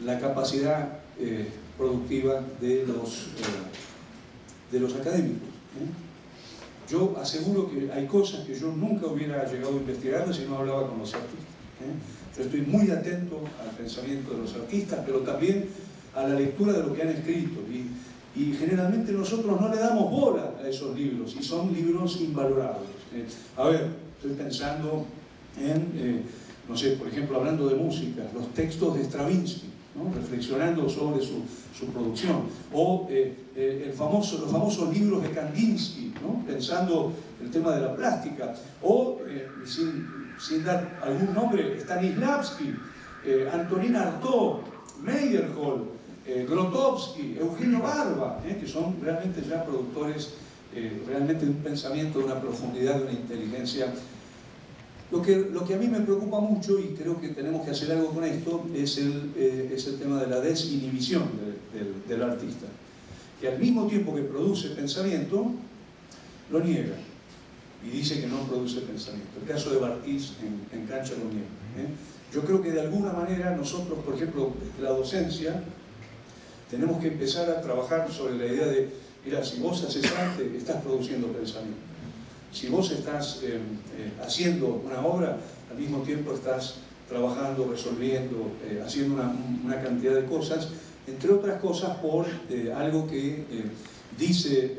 la capacidad productiva de los académicos. Yo aseguro que hay cosas que yo nunca hubiera llegado a investigar si no hablaba con los artistas. Yo estoy muy atento al pensamiento de los artistas, pero también a la lectura de lo que han escrito. Y generalmente nosotros no le damos bola a esos libros, y son libros invalorables. A ver, estoy pensando en, no sé, por ejemplo, hablando de música, los textos de Stravinsky, ¿no? Reflexionando sobre su producción, o los famosos libros de Kandinsky, ¿no? Pensando el tema de la plástica, o, sin dar algún nombre, Stanislavski, Antonin Artaud, Meyerhold, Grotowski, Eugenio Barba, que son realmente ya productores realmente de un pensamiento, de una profundidad, de una inteligencia. Lo que a mí me preocupa mucho, y creo que tenemos que hacer algo con esto, es el tema de la desinhibición del artista, que al mismo tiempo que produce pensamiento, lo niega y dice que no produce pensamiento. El caso de Bartís en Cancha lo niega. Yo creo que de alguna manera nosotros, por ejemplo, desde la docencia, tenemos que empezar a trabajar sobre la idea de, mira, si vos haces arte, estás produciendo pensamiento. Si vos estás haciendo una obra, al mismo tiempo estás trabajando, resolviendo, haciendo una cantidad de cosas, entre otras cosas por algo que dice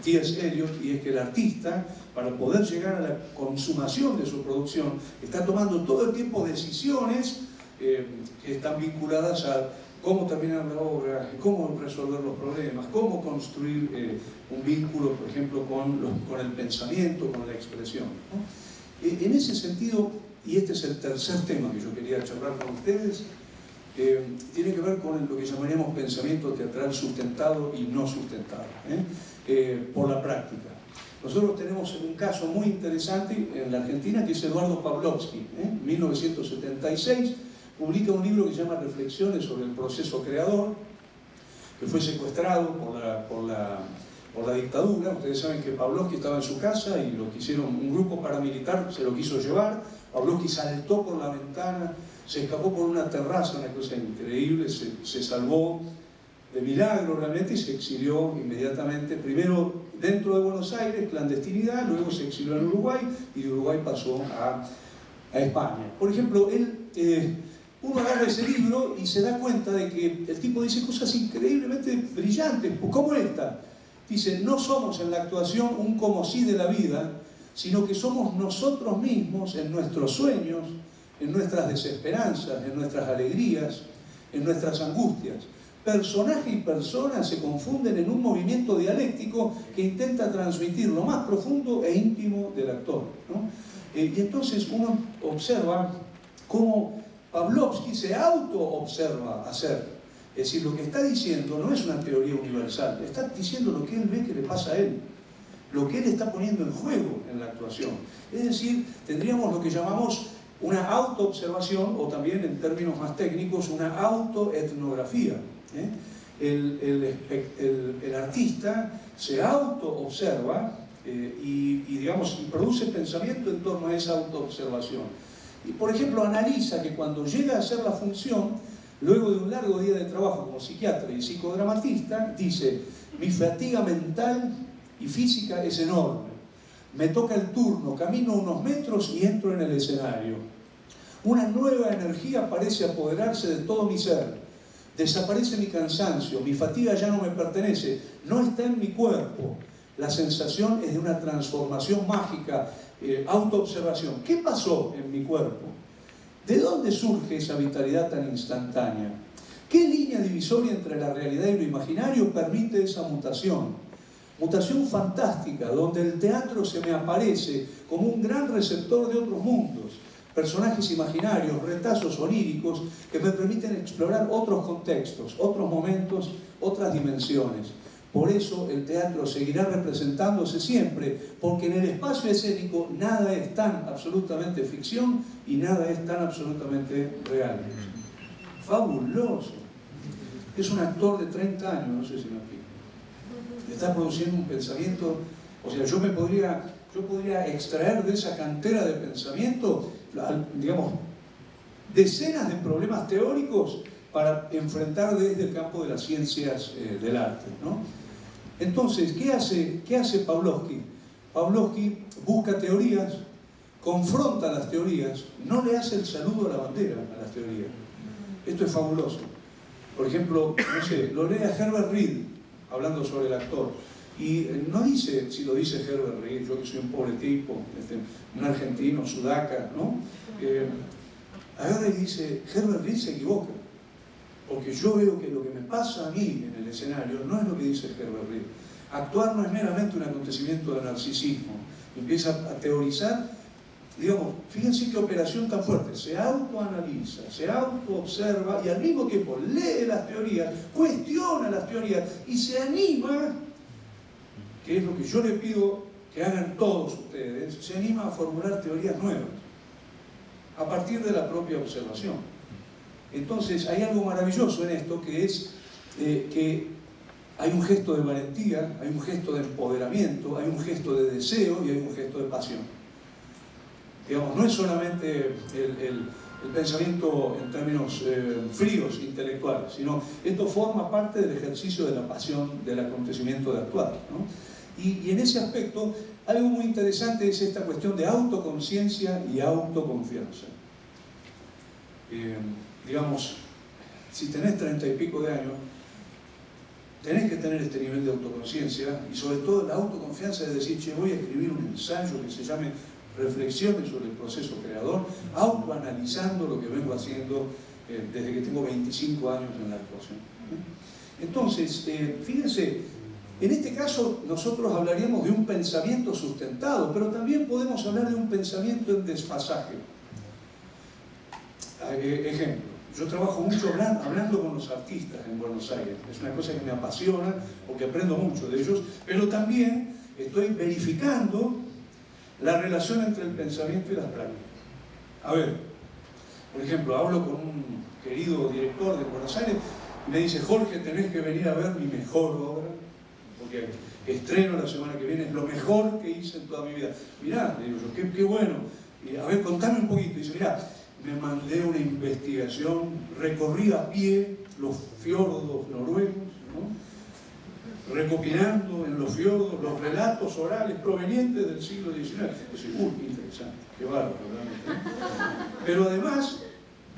T.S. Eliot, y es que el artista, para poder llegar a la consumación de su producción, está tomando todo el tiempo decisiones que están vinculadas a cómo terminar la obra, cómo resolver los problemas, cómo construir un vínculo, por ejemplo, con el pensamiento, con la expresión, ¿no? En ese sentido, y este es el tercer tema que yo quería charlar con ustedes, tiene que ver con lo que llamaríamos pensamiento teatral sustentado y no sustentado, por la práctica. Nosotros tenemos un caso muy interesante en la Argentina, que es Eduardo Pavlovsky. En 1976 publica un libro que se llama Reflexiones sobre el proceso creador, que fue secuestrado por la dictadura. Ustedes saben que Pavlovsky estaba en su casa y lo quisieron, un grupo paramilitar se lo quiso llevar. Pavlovsky saltó por la ventana, se escapó por una terraza, una cosa increíble, se salvó de milagro realmente y se exilió inmediatamente, primero dentro de Buenos Aires, clandestinidad, luego se exilió en Uruguay y de Uruguay pasó a España. Por ejemplo, uno agarra ese libro y se da cuenta de que el tipo dice cosas increíblemente brillantes, como esta. Dice, no somos en la actuación un como si de la vida, sino que somos nosotros mismos en nuestros sueños, en nuestras desesperanzas, en nuestras alegrías, en nuestras angustias. Personaje y persona se confunden en un movimiento dialéctico que intenta transmitir lo más profundo e íntimo del actor, ¿no? Y entonces uno observa cómo Pavlovsky se auto-observa hacer. Es decir, lo que está diciendo no es una teoría universal, está diciendo lo que él ve que le pasa a él, lo que él está poniendo en juego en la actuación. Es decir, tendríamos lo que llamamos una auto-observación, o también en términos más técnicos, una auto-etnografía. El artista se auto-observa y produce pensamiento en torno a esa auto-observación. Y, por ejemplo, analiza que cuando llega a hacer la función, luego de un largo día de trabajo como psiquiatra y psicodramatista, dice, mi fatiga mental y física es enorme. Me toca el turno, camino unos metros y entro en el escenario. Una nueva energía parece apoderarse de todo mi ser. Desaparece mi cansancio, mi fatiga ya no me pertenece, no está en mi cuerpo. La sensación es de una transformación mágica, autoobservación. ¿Qué pasó en mi cuerpo? ¿De dónde surge esa vitalidad tan instantánea? ¿Qué línea divisoria entre la realidad y lo imaginario permite esa mutación? Mutación fantástica, donde el teatro se me aparece como un gran receptor de otros mundos, personajes imaginarios, retazos oníricos que me permiten explorar otros contextos, otros momentos, otras dimensiones. Por eso el teatro seguirá representándose siempre, porque en el espacio escénico nada es tan absolutamente ficción y nada es tan absolutamente real. Fabuloso. Es un actor de 30 años, no sé si me explico. Está produciendo un pensamiento, o sea, yo podría extraer de esa cantera de pensamiento, digamos, decenas de problemas teóricos para enfrentar desde el campo de las ciencias del arte, ¿no? Entonces, ¿qué hace Pawlowski? Pawlowski busca teorías, confronta las teorías, no le hace el saludo a la bandera a las teorías. Esto es fabuloso. Por ejemplo, no sé, lo lee a Herbert Reed, hablando sobre el actor, y no dice, si lo dice Herbert Reed, yo que soy un pobre tipo, un argentino, sudaca, ¿no? Agarra y dice, Herbert Reed se equivoca, porque yo veo que lo que me pasa a mí en el escenario no es lo que dice Herbert Reed. Actuar no es meramente un acontecimiento de narcisismo. Empieza a teorizar, digamos, fíjense qué operación tan fuerte, se autoanaliza, se autoobserva y al mismo tiempo lee las teorías, cuestiona las teorías y se anima, que es lo que yo le pido que hagan todos ustedes, se anima a formular teorías nuevas a partir de la propia observación. Entonces hay algo maravilloso en esto, que es que hay un gesto de valentía, hay un gesto de empoderamiento, hay un gesto de deseo y hay un gesto de pasión. Digamos, no es solamente el pensamiento en términos fríos, intelectuales, sino esto forma parte del ejercicio de la pasión del acontecimiento de actuar, ¿no? Y en ese aspecto, algo muy interesante es esta cuestión de autoconciencia y autoconfianza. Digamos, si tenés 30 y pico de años, tenés que tener este nivel de autoconciencia y sobre todo la autoconfianza de decir, che, voy a escribir un ensayo que se llame Reflexiones sobre el proceso creador, autoanalizando lo que vengo haciendo desde que tengo 25 años en la actuación. Entonces, fíjense, en este caso nosotros hablaríamos de un pensamiento sustentado, pero también podemos hablar de un pensamiento en desfasaje. Ejemplo, yo trabajo mucho hablando con los artistas en Buenos Aires, es una cosa que me apasiona porque aprendo mucho de ellos, pero también estoy verificando la relación entre el pensamiento y las prácticas. A ver, por ejemplo, hablo con un querido director de Buenos Aires y me dice, Jorge, tenés que venir a ver mi mejor obra, porque estreno la semana que viene, es lo mejor que hice en toda mi vida. Mirá, le digo yo, qué bueno, y, a ver, contame un poquito. Y dice, mirá, me mandé una investigación, recorrí a pie los fiordos noruegos, ¿no? Recopilando en los fiordos los relatos orales provenientes del siglo XIX. Es decir, qué interesante, qué bárbaro, realmente, ¿no? Pero además,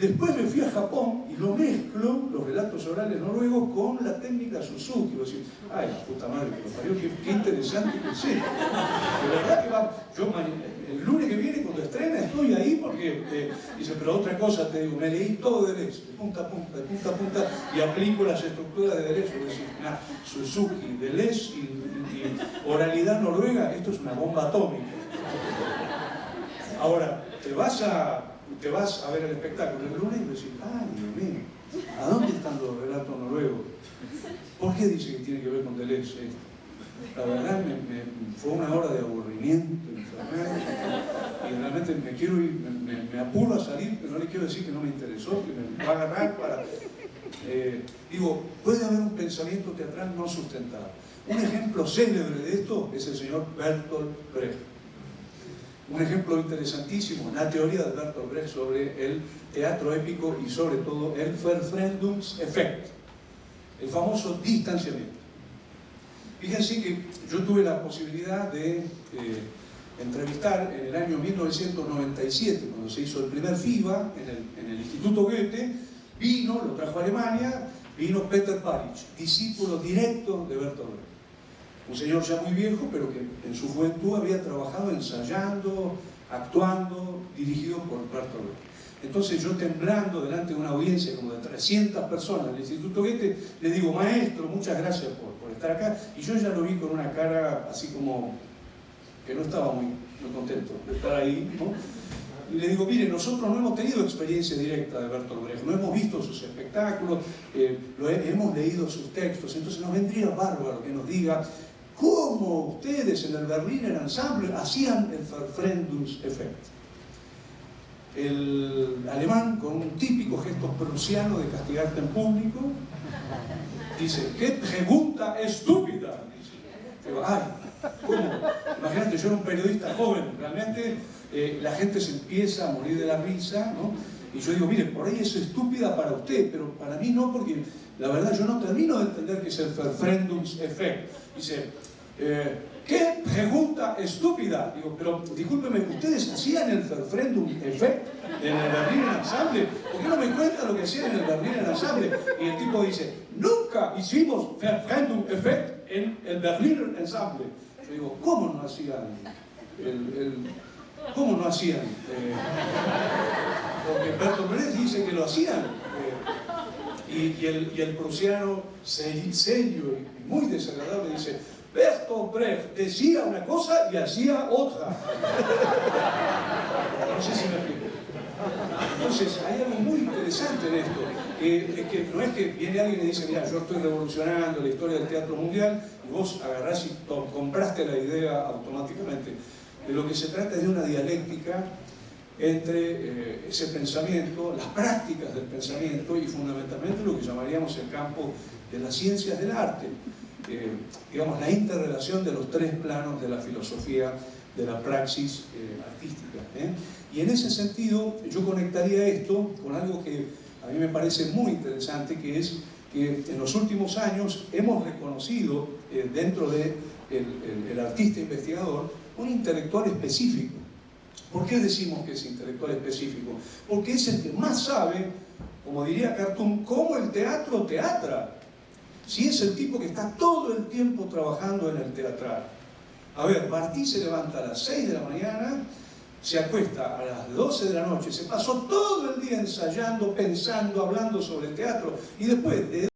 después me fui a Japón y lo mezclo, los relatos orales noruegos, con la técnica Suzuki. Y decir, ay, la puta madre que lo parió, qué interesante que sé. De verdad que va, yo el lunes que viene, cuando estrena, estoy ahí porque, dice, pero otra cosa, te digo, me leí todo Deleuze, de punta a punta, de punta a punta, y aplico las estructuras de Deleuze. Es decir, Suzuki, Deleuze y oralidad noruega, esto es una bomba atómica. Ahora, te vas a ver el espectáculo el lunes y decís, ay, Dios mío, ¿a dónde están los relatos noruegos? ¿Por qué dice que tiene que ver con Deleuze esto? La verdad, fue una hora de aburrimiento, y realmente me quiero ir, me apuro a salir, pero no le quiero decir que no me interesó, que me va a agarrar para... digo, puede haber un pensamiento teatral no sustentado. Un ejemplo célebre de esto es el señor Bertolt Brecht. Un ejemplo interesantísimo, la teoría de Bertolt Brecht sobre el teatro épico y sobre todo el Verfremdungseffekt, el famoso distanciamiento. Fíjense que yo tuve la posibilidad de entrevistar en el año 1997, cuando se hizo el primer FIBA en el Instituto Goethe, lo trajo a Alemania, vino Peter Palich, discípulo directo de Bertolt Brecht. Un señor ya muy viejo, pero que en su juventud había trabajado ensayando, actuando, dirigido por Bertolt Brecht. Entonces yo, temblando delante de una audiencia como de 300 personas del Instituto Goethe, le digo, maestro, muchas gracias por estar acá. Y yo ya lo vi con una cara así como que no estaba muy contento de estar ahí, ¿no? Y le digo, mire, nosotros no hemos tenido experiencia directa de Bertolt Brecht, no hemos visto sus espectáculos, hemos leído sus textos, entonces nos vendría bárbaro que nos diga cómo ustedes en el Berliner Ensemble hacían el Verfremdungseffekt. El alemán, con un típico gesto prusiano de castigarte en público, dice, ¡qué pregunta estúpida! Digo, ay, ¿cómo? Imagínate, yo era un periodista joven, realmente la gente se empieza a morir de la risa, ¿no? Y yo digo, mire, por ahí es estúpida para usted, pero para mí no, porque la verdad yo no termino de entender qué es el Verfremdungseffekt. Dice, ¿qué pregunta estúpida? Digo, pero discúlpeme, ¿ustedes hacían el Verfremdungseffekt en el Berliner Ensemble? ¿Por qué no me cuentan lo que hacían en el Berliner Ensemble? Y el tipo dice, nunca hicimos Verfremdungseffekt en el Berliner Ensemble. Yo digo, ¿cómo no hacían ¿cómo no hacían? Porque Bertolt Brecht dice que lo hacían. Y el prusiano, serio y muy desagradable, dice, Bertolt Brecht decía una cosa y hacía otra. No sé si me explico. Entonces, hay algo muy interesante en esto. Es que no es que viene alguien y dice, mira, yo estoy revolucionando la historia del teatro mundial, y vos agarrás y compraste la idea automáticamente. De lo que se trata es de una dialéctica entre ese pensamiento, las prácticas del pensamiento y fundamentalmente lo que llamaríamos el campo de las ciencias del arte, digamos la interrelación de los tres planos de la filosofía, de la praxis artística. Y en ese sentido yo conectaría esto con algo que a mí me parece muy interesante, que es que en los últimos años hemos reconocido dentro del artista investigador un intelectual específico. ¿Por qué decimos que es intelectual específico? Porque es el que más sabe, como diría Cartoon, cómo el teatro teatra. Si es el tipo que está todo el tiempo trabajando en el teatral. A ver, Martí se levanta a las 6 de la mañana, se acuesta a las 12 de la noche, se pasó todo el día ensayando, pensando, hablando sobre el teatro, y después de